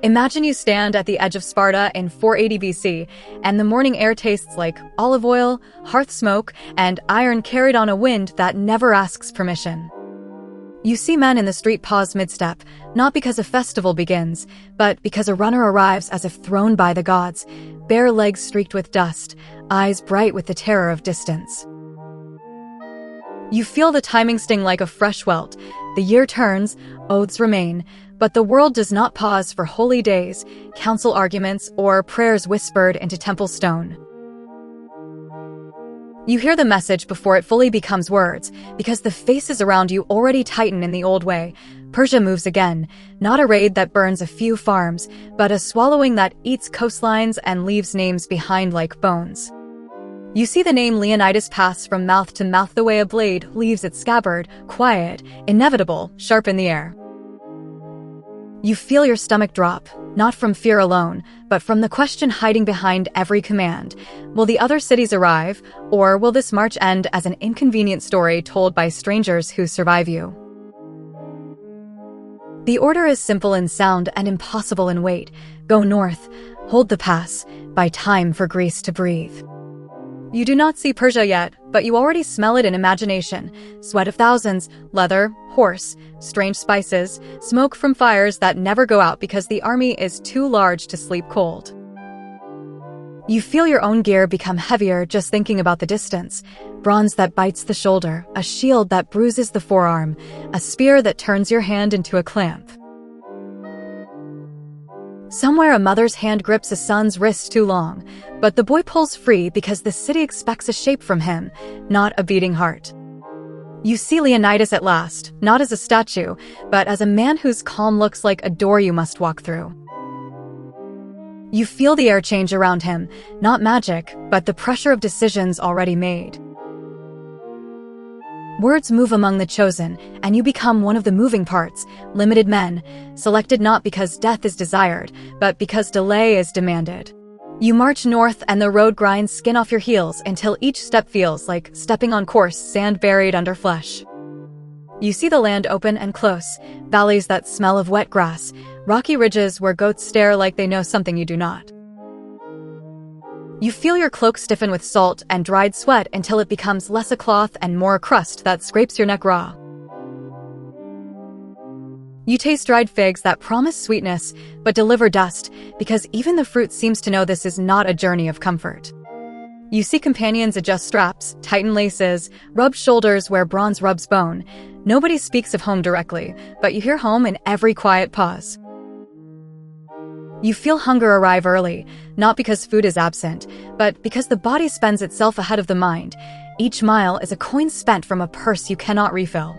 Imagine you stand at the edge of Sparta in 480 BC, and the morning air tastes like olive oil, hearth smoke, and iron carried on a wind that never asks permission. You see men in the street pause mid-step, not because a festival begins, but because a runner arrives as if thrown by the gods, bare legs streaked with dust, eyes bright with the terror of distance. You feel the timing sting like a fresh welt. The year turns, oaths remain, but the world does not pause for holy days, council arguments, or prayers whispered into temple stone. You hear the message before it fully becomes words, because the faces around you already tighten in the old way. Persia moves again, not a raid that burns a few farms, but a swallowing that eats coastlines and leaves names behind like bones. You see the name Leonidas pass from mouth to mouth the way a blade leaves its scabbard, quiet, inevitable, sharp in the air. You feel your stomach drop, not from fear alone, but from the question hiding behind every command. Will the other cities arrive, or will this march end as an inconvenient story told by strangers who survive you? The order is simple in sound and impossible in weight. Go north, hold the pass, buy time for Greece to breathe. You do not see Persia yet, but you already smell it in imagination. Sweat of thousands, leather, horse, strange spices, smoke from fires that never go out because the army is too large to sleep cold. You feel your own gear become heavier just thinking about the distance. Bronze that bites the shoulder, a shield that bruises the forearm, a spear that turns your hand into a clamp. Somewhere a mother's hand grips a son's wrist too long, but the boy pulls free because the city expects a shape from him, not a beating heart. You see Leonidas at last, not as a statue, but as a man whose calm looks like a door you must walk through. You feel the air change around him, not magic, but the pressure of decisions already made. Words move among the chosen, and you become one of the moving parts, limited men, selected not because death is desired, but because delay is demanded. You march north and the road grinds skin off your heels until each step feels like stepping on coarse sand buried under flesh. You see the land open and close, valleys that smell of wet grass, rocky ridges where goats stare like they know something you do not. You feel your cloak stiffen with salt and dried sweat until it becomes less a cloth and more a crust that scrapes your neck raw. You taste dried figs that promise sweetness but deliver dust, because even the fruit seems to know this is not a journey of comfort. You see companions adjust straps, tighten laces, rub shoulders where bronze rubs bone. Nobody speaks of home directly, but you hear home in every quiet pause. You feel hunger arrive early, not because food is absent, but because the body spends itself ahead of the mind. Each mile is a coin spent from a purse you cannot refill.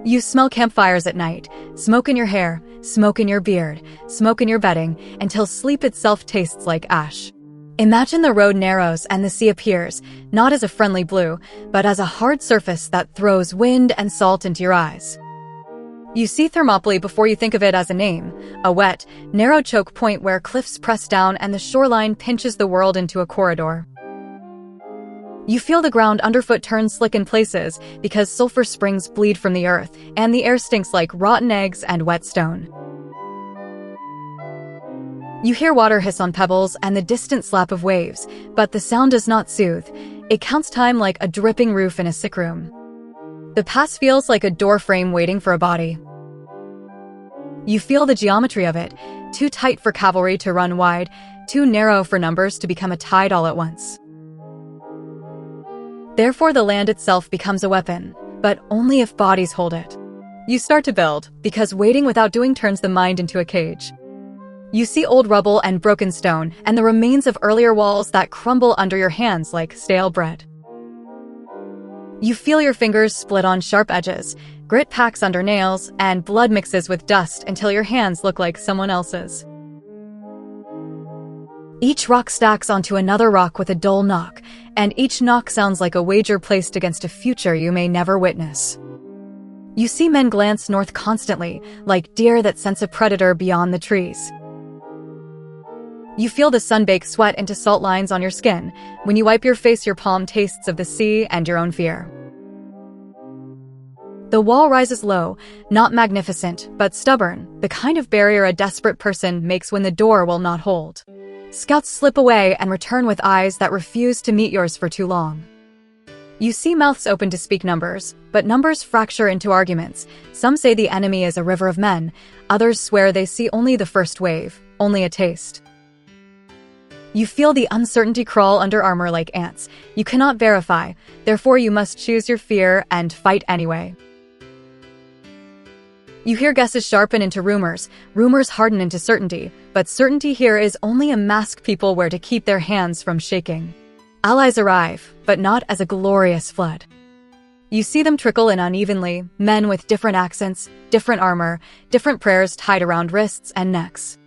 You smell campfires at night, smoke in your hair, smoke in your beard, smoke in your bedding, until sleep itself tastes like ash. Imagine the road narrows and the sea appears, not as a friendly blue, but as a hard surface that throws wind and salt into your eyes. You see Thermopylae before you think of it as a name, a wet, narrow choke point where cliffs press down and the shoreline pinches the world into a corridor. You feel the ground underfoot turn slick in places because sulfur springs bleed from the earth, and the air stinks like rotten eggs and wet stone. You hear water hiss on pebbles and the distant slap of waves, but the sound does not soothe. It counts time like a dripping roof in a sick room. The pass feels like a door frame waiting for a body. You feel the geometry of it, too tight for cavalry to run wide, too narrow for numbers to become a tide all at once. Therefore, the land itself becomes a weapon, but only if bodies hold it. You start to build, because waiting without doing turns the mind into a cage. You see old rubble and broken stone, and the remains of earlier walls that crumble under your hands like stale bread. You feel your fingers split on sharp edges, grit packs under nails, and blood mixes with dust until your hands look like someone else's. Each rock stacks onto another rock with a dull knock, and each knock sounds like a wager placed against a future you may never witness. You see men glance north constantly, like deer that sense a predator beyond the trees. You feel the sun bake sweat into salt lines on your skin. When you wipe your face, your palm tastes of the sea and your own fear. The wall rises low, not magnificent, but stubborn, the kind of barrier a desperate person makes when the door will not hold. Scouts slip away and return with eyes that refuse to meet yours for too long. You see mouths open to speak numbers, but numbers fracture into arguments. Some say the enemy is a river of men, others swear they see only the first wave, only a taste. You feel the uncertainty crawl under armor like ants. You cannot verify, therefore you must choose your fear and fight anyway. You hear guesses sharpen into rumors, rumors harden into certainty, but certainty here is only a mask people wear to keep their hands from shaking. Allies arrive, but not as a glorious flood. You see them trickle in unevenly, men with different accents, different armor, different prayers tied around wrists and necks.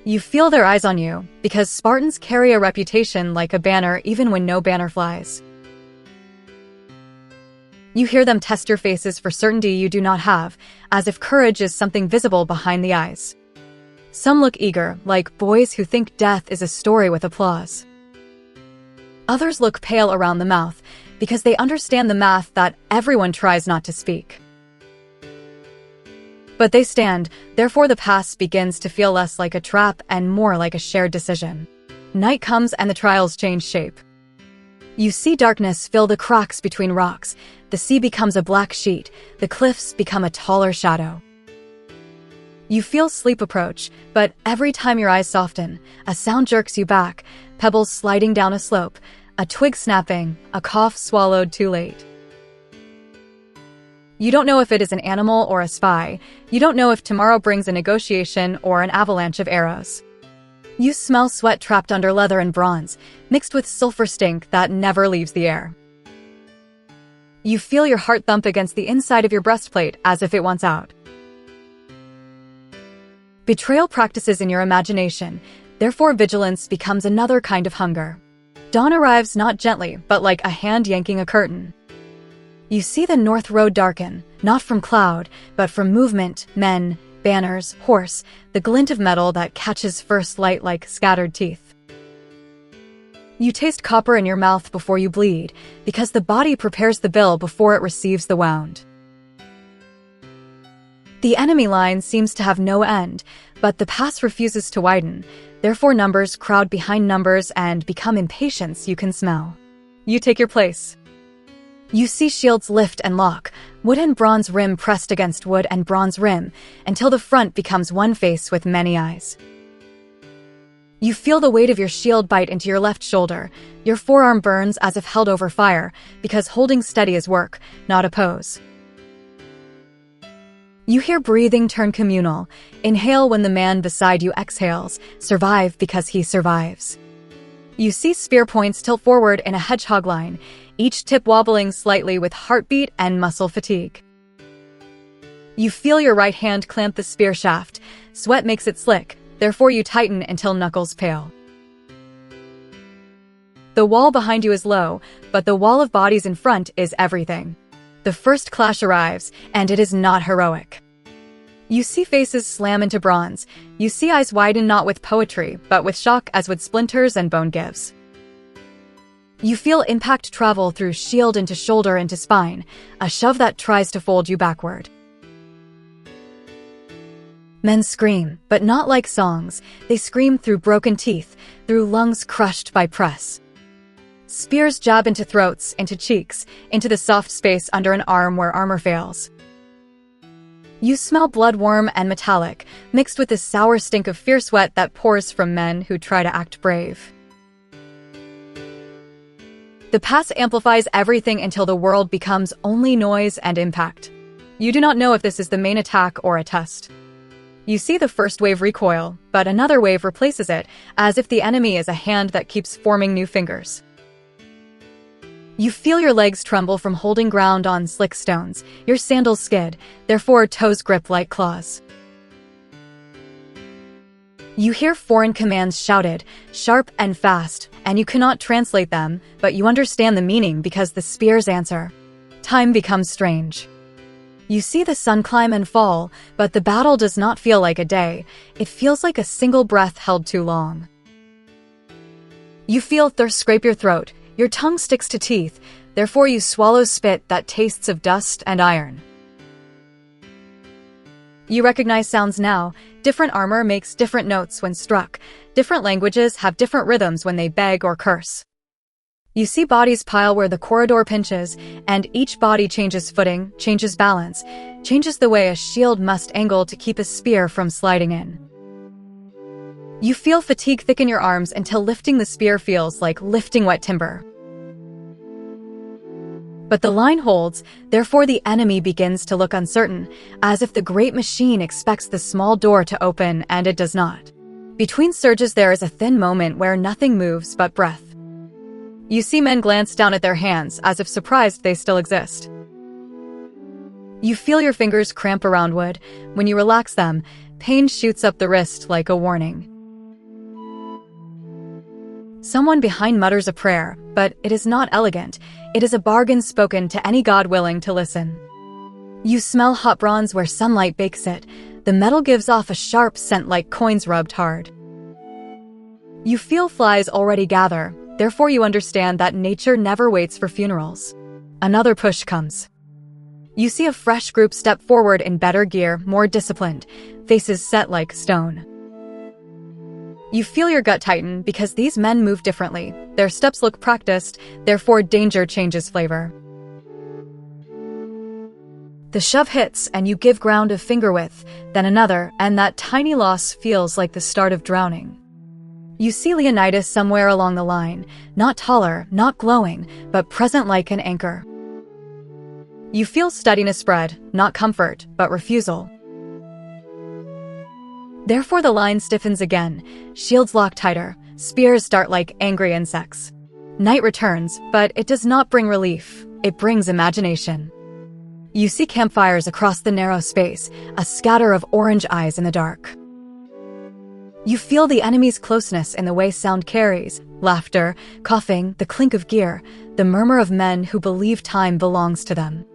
You feel their eyes on you, because Spartans carry a reputation like a banner even when no banner flies. You hear them test your faces for certainty you do not have, as if courage is something visible behind the eyes. Some look eager, like boys who think death is a story with applause. Others look pale around the mouth, because they understand the math that everyone tries not to speak. But they stand, therefore the pass begins to feel less like a trap and more like a shared decision. Night comes and the trials change shape. You see darkness fill the cracks between rocks, the sea becomes a black sheet, the cliffs become a taller shadow. You feel sleep approach, but every time your eyes soften, a sound jerks you back, pebbles sliding down a slope, a twig snapping, a cough swallowed too late. You don't know if it is an animal or a spy. You don't know if tomorrow brings a negotiation or an avalanche of arrows. You smell sweat trapped under leather and bronze, mixed with sulfur stink that never leaves the air. You feel your heart thump against the inside of your breastplate as if it wants out. Betrayal practices in your imagination, therefore vigilance becomes another kind of hunger. Dawn arrives not gently, but like a hand yanking a curtain. You see the north road darken, not from cloud, but from movement, men, banners, horse, the glint of metal that catches first light like scattered teeth. You taste copper in your mouth before you bleed, because the body prepares the bill before it receives the wound. The enemy line seems to have no end, but the pass refuses to widen, therefore numbers crowd behind numbers and become impatience you can smell. You take your place. You see shields lift and lock, wood and bronze rim pressed against wood and bronze rim, until the front becomes one face with many eyes. You feel the weight of your shield bite into your left shoulder. Your forearm burns as if held over fire, because holding steady is work, not a pose. You hear breathing turn communal. Inhale when the man beside you exhales, survive because he survives. You see spear points tilt forward in a hedgehog line, each tip wobbling slightly with heartbeat and muscle fatigue. You feel your right hand clamp the spear shaft. Sweat makes it slick, therefore you tighten until knuckles pale. The wall behind you is low, but the wall of bodies in front is everything. The first clash arrives, and it is not heroic. You see faces slam into bronze. You see eyes widen not with poetry, but with shock as with splinters and bone gives. You feel impact travel through shield into shoulder into spine, a shove that tries to fold you backward. Men scream, but not like songs. They scream through broken teeth, through lungs crushed by press. Spears jab into throats, into cheeks, into the soft space under an arm where armor fails. You smell blood warm and metallic, mixed with the sour stink of fierce sweat that pours from men who try to act brave. The pass amplifies everything until the world becomes only noise and impact. You do not know if this is the main attack or a test. You see the first wave recoil, but another wave replaces it, as if the enemy is a hand that keeps forming new fingers. You feel your legs tremble from holding ground on slick stones, your sandals skid, therefore toes grip like claws. You hear foreign commands shouted, sharp and fast, and you cannot translate them, but you understand the meaning because the spears answer. Time becomes strange. You see the sun climb and fall, but the battle does not feel like a day. It feels like a single breath held too long. You feel thirst scrape your throat. Your tongue sticks to teeth. therefore you swallow spit that tastes of dust and iron. You recognize sounds now. Different armor makes different notes when struck. Different languages have different rhythms when they beg or curse. You see bodies pile where the corridor pinches, and each body changes footing, changes balance, changes the way a shield must angle to keep a spear from sliding in. You feel fatigue thicken your arms until lifting the spear feels like lifting wet timber. But the line holds, therefore the enemy begins to look uncertain, as if the great machine expects the small door to open and it does not. Between surges there is a thin moment where nothing moves but breath. You see men glance down at their hands as if surprised they still exist. You feel your fingers cramp around wood. When you relax them, pain shoots up the wrist like a warning. Someone behind mutters a prayer, but it is not elegant. It is a bargain spoken to any god willing to listen. You smell hot bronze where sunlight bakes it. The metal gives off a sharp scent like coins rubbed hard. You feel flies already gather. Therefore you understand that nature never waits for funerals. Another push comes. You see a fresh group step forward in better gear, more disciplined, faces set like stone. You feel your gut tighten because these men move differently. Their steps look practiced, therefore danger changes flavor. The shove hits and you give ground a finger width, then another, and that tiny loss feels like the start of drowning. You see Leonidas somewhere along the line, not taller, not glowing, but present like an anchor. You feel steadiness spread, not comfort, but refusal. Therefore the line stiffens again, shields lock tighter, spears dart like angry insects. Night returns, but it does not bring relief, it brings imagination. You see campfires across the narrow space, a scatter of orange eyes in the dark. You feel the enemy's closeness in the way sound carries, laughter, coughing, the clink of gear, the murmur of men who believe time belongs to them.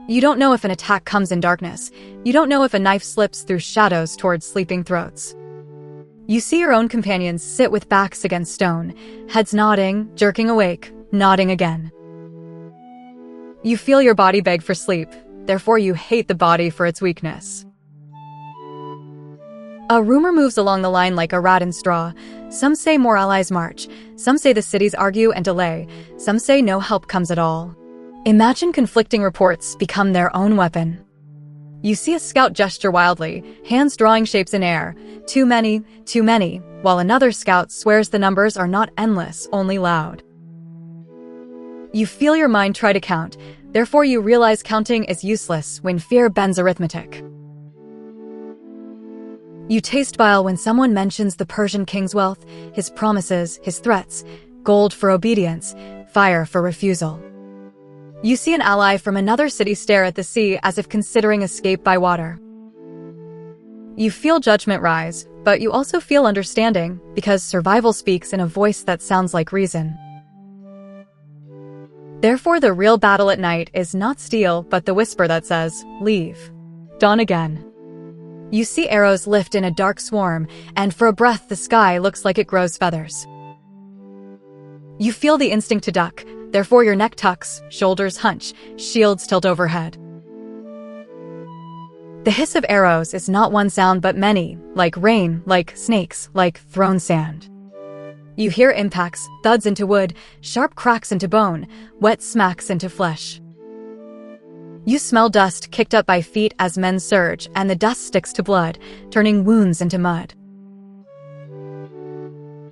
You don't know if an attack comes in darkness. You don't know if a knife slips through shadows towards sleeping throats. You see your own companions sit with backs against stone, heads nodding, jerking awake, nodding again. You feel your body beg for sleep, therefore you hate the body for its weakness. A rumor moves along the line like a rat in straw. Some say more allies march. Some say the cities argue and delay. Some say no help comes at all. Imagine conflicting reports become their own weapon. You see a scout gesture wildly, hands drawing shapes in air. Too many, while another scout swears the numbers are not endless, only loud. You feel your mind try to count. Therefore you realize counting is useless when fear bends arithmetic. You taste bile when someone mentions the Persian king's wealth, his promises, his threats, gold for obedience, fire for refusal. You see an ally from another city stare at the sea as if considering escape by water. You feel judgment rise, but you also feel understanding, because survival speaks in a voice that sounds like reason. Therefore the real battle at night is not steel, but the whisper that says, leave. Dawn again. You see arrows lift in a dark swarm, and for a breath the sky looks like it grows feathers. You feel the instinct to duck, therefore your neck tucks, shoulders hunch, shields tilt overhead. The hiss of arrows is not one sound but many, like rain, like snakes, like thrown sand. You hear impacts, thuds into wood, sharp cracks into bone, wet smacks into flesh. You smell dust kicked up by feet as men surge, and the dust sticks to blood, turning wounds into mud.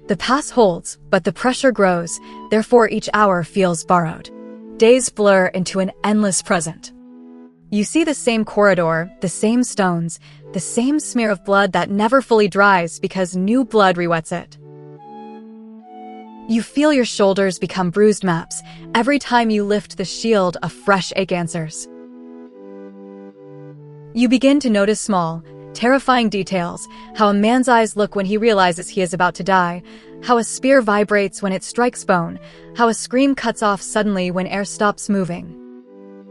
The pass holds, but the pressure grows, therefore each hour feels borrowed. Days blur into an endless present. You see the same corridor, the same stones, the same smear of blood that never fully dries because new blood rewets it. You feel your shoulders become bruised maps. Every time you lift the shield, a fresh ache answers. You begin to notice small, terrifying details, how a man's eyes look when he realizes he is about to die, how a spear vibrates when it strikes bone, how a scream cuts off suddenly when air stops moving.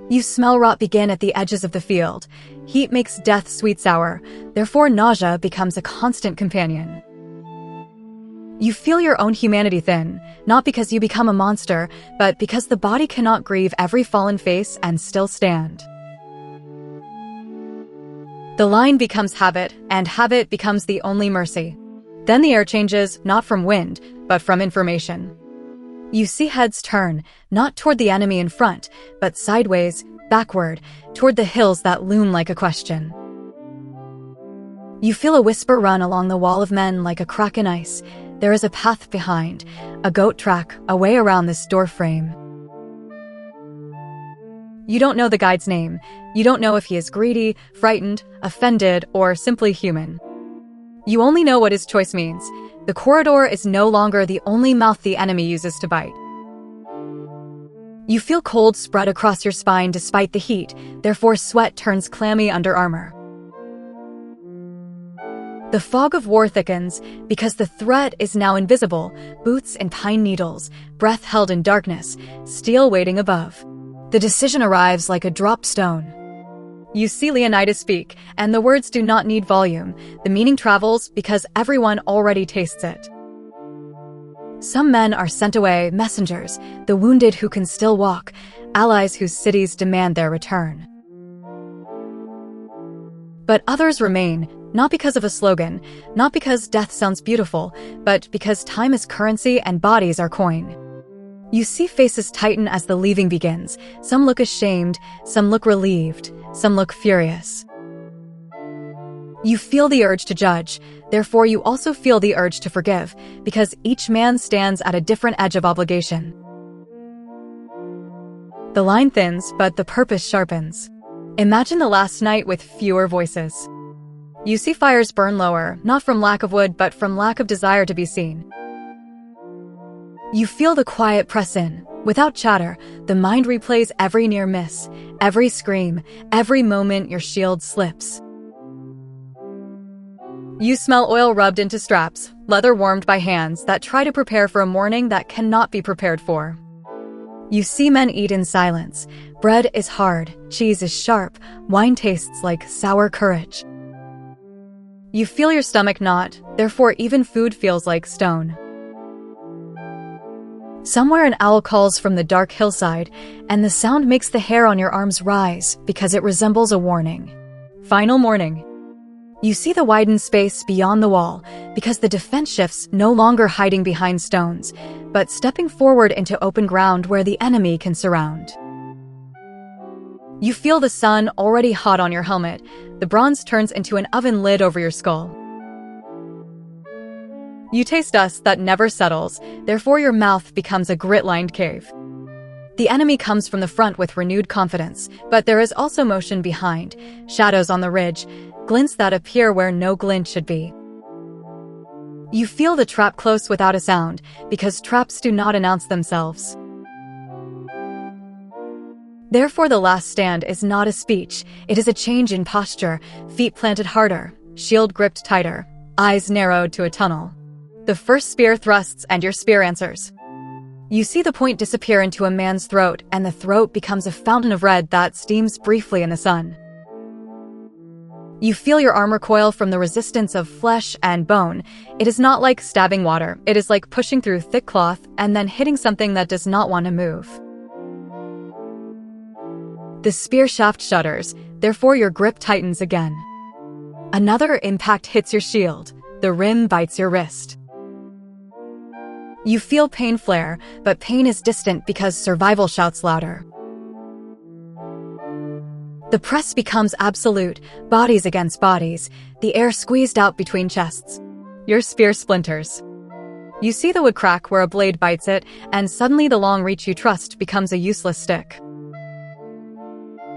You smell rot begin at the edges of the field. Heat makes death sweet sour, therefore nausea becomes a constant companion. You feel your own humanity thin, not because you become a monster, but because the body cannot grieve every fallen face and still stand. The line becomes habit, and habit becomes the only mercy. Then the air changes, not from wind, but from information. You see heads turn, not toward the enemy in front, but sideways, backward, toward the hills that loom like a question. You feel a whisper run along the wall of men like a crack in ice. There is a path behind, a goat track, a way around this door frame. You don't know the guide's name. You don't know if he is greedy, frightened, offended, or simply human. You only know what his choice means. The corridor is no longer the only mouth the enemy uses to bite. You feel cold spread across your spine despite the heat, therefore sweat turns clammy under armor. The fog of war thickens because the threat is now invisible, boots in pine needles, breath held in darkness, steel waiting above. The decision arrives like a dropped stone. You see Leonidas speak, and the words do not need volume. The meaning travels because everyone already tastes it. Some men are sent away, messengers, the wounded who can still walk, allies whose cities demand their return. But others remain, not because of a slogan, not because death sounds beautiful, but because time is currency and bodies are coin. You see faces tighten as the leaving begins. Some look ashamed, some look relieved, some look furious. You feel the urge to judge, therefore you also feel the urge to forgive, because each man stands at a different edge of obligation. The line thins, but the purpose sharpens. Imagine the last night with fewer voices. You see fires burn lower, not from lack of wood, but from lack of desire to be seen. You feel the quiet press in. Without chatter, the mind replays every near miss, every scream, every moment your shield slips. You smell oil rubbed into straps, leather warmed by hands that try to prepare for a morning that cannot be prepared for. You see men eat in silence. Bread is hard, cheese is sharp, wine tastes like sour courage. You feel your stomach knot, therefore even food feels like stone. Somewhere an owl calls from the dark hillside, and the sound makes the hair on your arms rise because it resembles a warning. Final morning. You see the widened space beyond the wall because the defense shifts, no longer hiding behind stones, but stepping forward into open ground where the enemy can surround. You feel the sun already hot on your helmet. The bronze turns into an oven lid over your skull. You taste dust that never settles, therefore your mouth becomes a grit-lined cave. The enemy comes from the front with renewed confidence, but there is also motion behind, shadows on the ridge, glints that appear where no glint should be. You feel the trap close without a sound, because traps do not announce themselves. Therefore the last stand is not a speech, it is a change in posture, feet planted harder, shield gripped tighter, eyes narrowed to a tunnel. The first spear thrusts and your spear answers. You see the point disappear into a man's throat, and the throat becomes a fountain of red that steams briefly in the sun. You feel your armor coil from the resistance of flesh and bone. It is not like stabbing water, it is like pushing through thick cloth and then hitting something that does not want to move. The spear shaft shudders, therefore your grip tightens again. Another impact hits your shield. The rim bites your wrist. You feel pain flare, but pain is distant because survival shouts louder. The press becomes absolute, bodies against bodies, the air squeezed out between chests. Your spear splinters. You see the wood crack where a blade bites it, and suddenly the long reach you trust becomes a useless stick.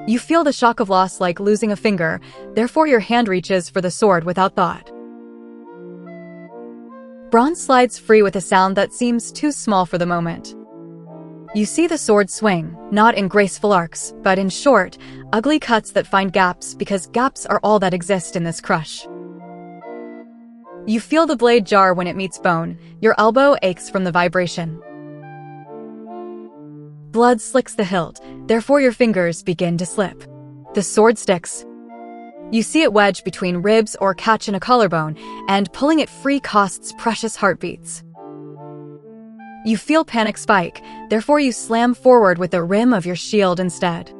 You feel the shock of loss like losing a finger, therefore your hand reaches for the sword without thought. Bronze slides free with a sound that seems too small for the moment. You see the sword swing, not in graceful arcs, but in short, ugly cuts that find gaps because gaps are all that exist in this crush. You feel the blade jar when it meets bone, your elbow aches from the vibration. Blood slicks the hilt, therefore your fingers begin to slip. The sword sticks. You see it wedge between ribs or catch in a collarbone, and pulling it free costs precious heartbeats. You feel panic spike, therefore you slam forward with the rim of your shield instead.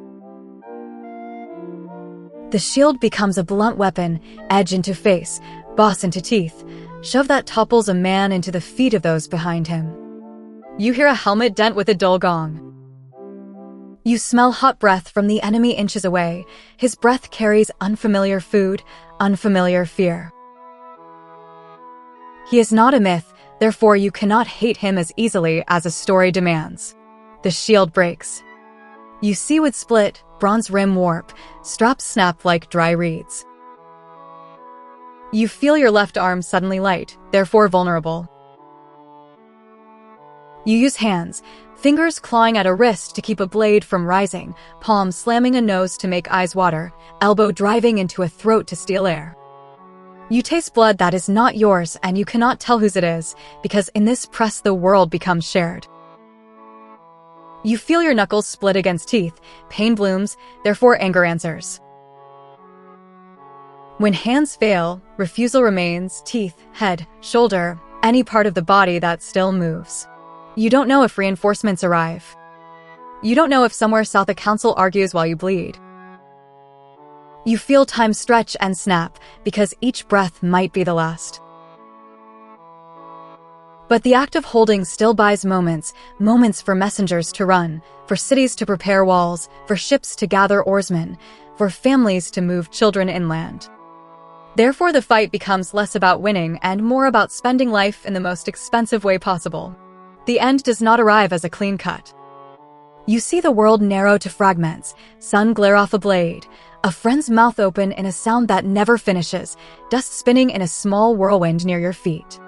The shield becomes a blunt weapon, edge into face, boss into teeth, shove that topples a man into the feet of those behind him. You hear a helmet dent with a dull gong. You smell hot breath from the enemy inches away. His breath carries unfamiliar food, unfamiliar fear. He is not a myth, therefore you cannot hate him as easily as a story demands. The shield breaks. You see wood split, bronze rim warp, straps snap like dry reeds. You feel your left arm suddenly light, therefore vulnerable. You use hands, fingers clawing at a wrist to keep a blade from rising, palm slamming a nose to make eyes water, elbow driving into a throat to steal air. You taste blood that is not yours and you cannot tell whose it is, because in this press the world becomes shared. You feel your knuckles split against teeth, pain blooms, therefore anger answers. When hands fail, refusal remains, teeth, head, shoulder, any part of the body that still moves. You don't know if reinforcements arrive. You don't know if somewhere south a council argues while you bleed. You feel time stretch and snap, because each breath might be the last. But the act of holding still buys moments, moments for messengers to run, for cities to prepare walls, for ships to gather oarsmen, for families to move children inland. Therefore the fight becomes less about winning and more about spending life in the most expensive way possible. The end does not arrive as a clean cut. You see the world narrow to fragments, sun glare off a blade, a friend's mouth open in a sound that never finishes, dust spinning in a small whirlwind near your feet.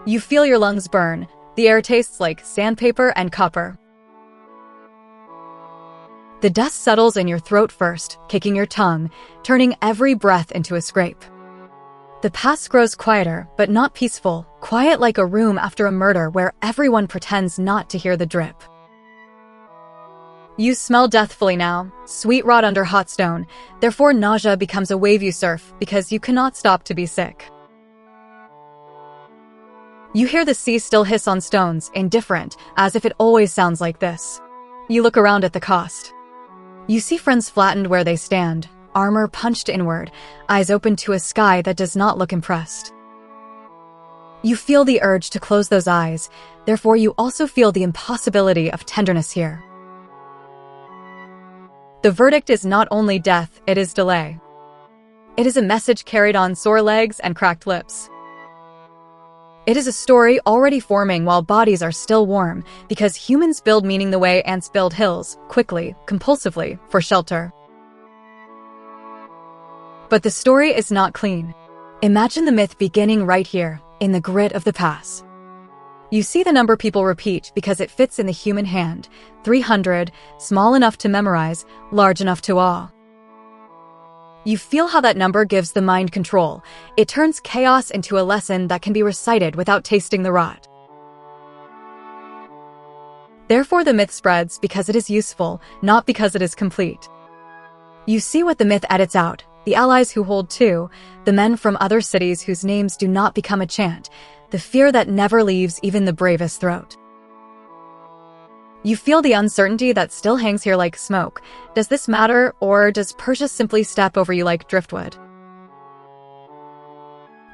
You feel your lungs burn, the air tastes like sandpaper and copper. The dust settles in your throat first, kicking your tongue, turning every breath into a scrape. The past grows quieter, but not peaceful, quiet like a room after a murder where everyone pretends not to hear the drip. You smell death fully now, sweet rot under hot stone, therefore nausea becomes a wave you surf because you cannot stop to be sick. You hear the sea still hiss on stones, indifferent, as if it always sounds like this. You look around at the cost. You see friends flattened where they stand, armor punched inward, eyes open to a sky that does not look impressed. You feel the urge to close those eyes, therefore you also feel the impossibility of tenderness here. The verdict is not only death, it is delay. It is a message carried on sore legs and cracked lips. It is a story already forming while bodies are still warm, because humans build meaning the way ants build hills, quickly, compulsively, for shelter. But the story is not clean. Imagine the myth beginning right here, in the grit of the pass. You see the number people repeat because it fits in the human hand, 300, small enough to memorize, large enough to awe. You feel how that number gives the mind control. It turns chaos into a lesson that can be recited without tasting the rot. Therefore the myth spreads because it is useful, not because it is complete. You see what the myth edits out, the allies who hold two, the men from other cities whose names do not become a chant, the fear that never leaves even the bravest throat. You feel the uncertainty that still hangs here like smoke. Does this matter, or does Persia simply step over you like driftwood?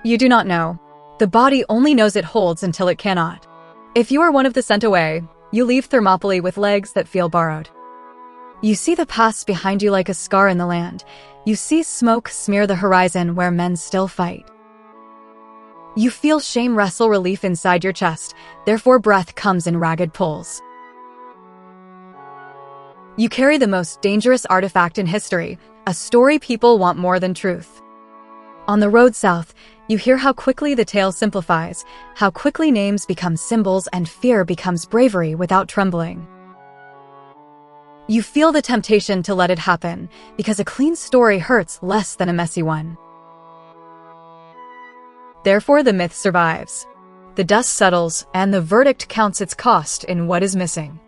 You do not know. The body only knows it holds until it cannot. If you are one of the sent away, you leave Thermopylae with legs that feel borrowed. You see the past behind you like a scar in the land. You see smoke smear the horizon where men still fight. You feel shame wrestle relief inside your chest, therefore breath comes in ragged pulls. You carry the most dangerous artifact in history, a story people want more than truth. On the road south, you hear how quickly the tale simplifies, how quickly names become symbols and fear becomes bravery without trembling. You feel the temptation to let it happen, because a clean story hurts less than a messy one. Therefore the myth survives. The dust settles, and the verdict counts its cost in what is missing.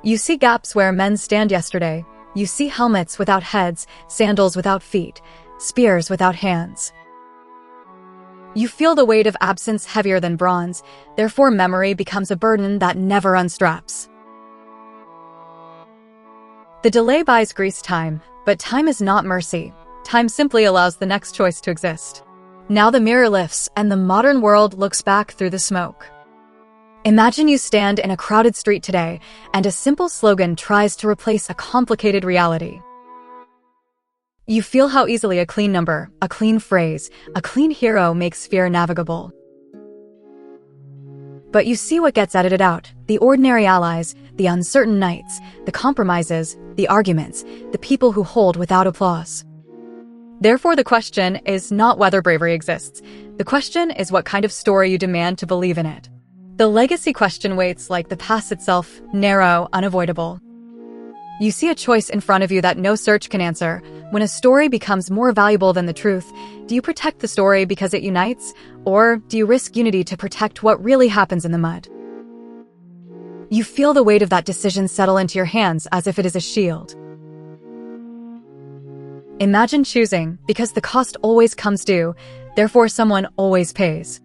You see gaps where men stand yesterday. You see helmets without heads, sandals without feet, spears without hands. You feel the weight of absence heavier than bronze, therefore memory becomes a burden that never unstraps. The delay buys Greece time, but time is not mercy. Time simply allows the next choice to exist. Now the mirror lifts, and the modern world looks back through the smoke. Imagine you stand in a crowded street today, and a simple slogan tries to replace a complicated reality. You feel how easily a clean number, a clean phrase, a clean hero makes fear navigable. But you see what gets edited out: the ordinary allies, the uncertain nights, the compromises, the arguments, the people who hold without applause. Therefore, the question is not whether bravery exists. The question is what kind of story you demand to believe in it. The legacy question waits like the past itself, narrow, unavoidable. You see a choice in front of you that no search can answer. When a story becomes more valuable than the truth, do you protect the story because it unites, or do you risk unity to protect what really happens in the mud? You feel the weight of that decision settle into your hands as if it is a shield. Imagine choosing, because the cost always comes due, therefore someone always pays.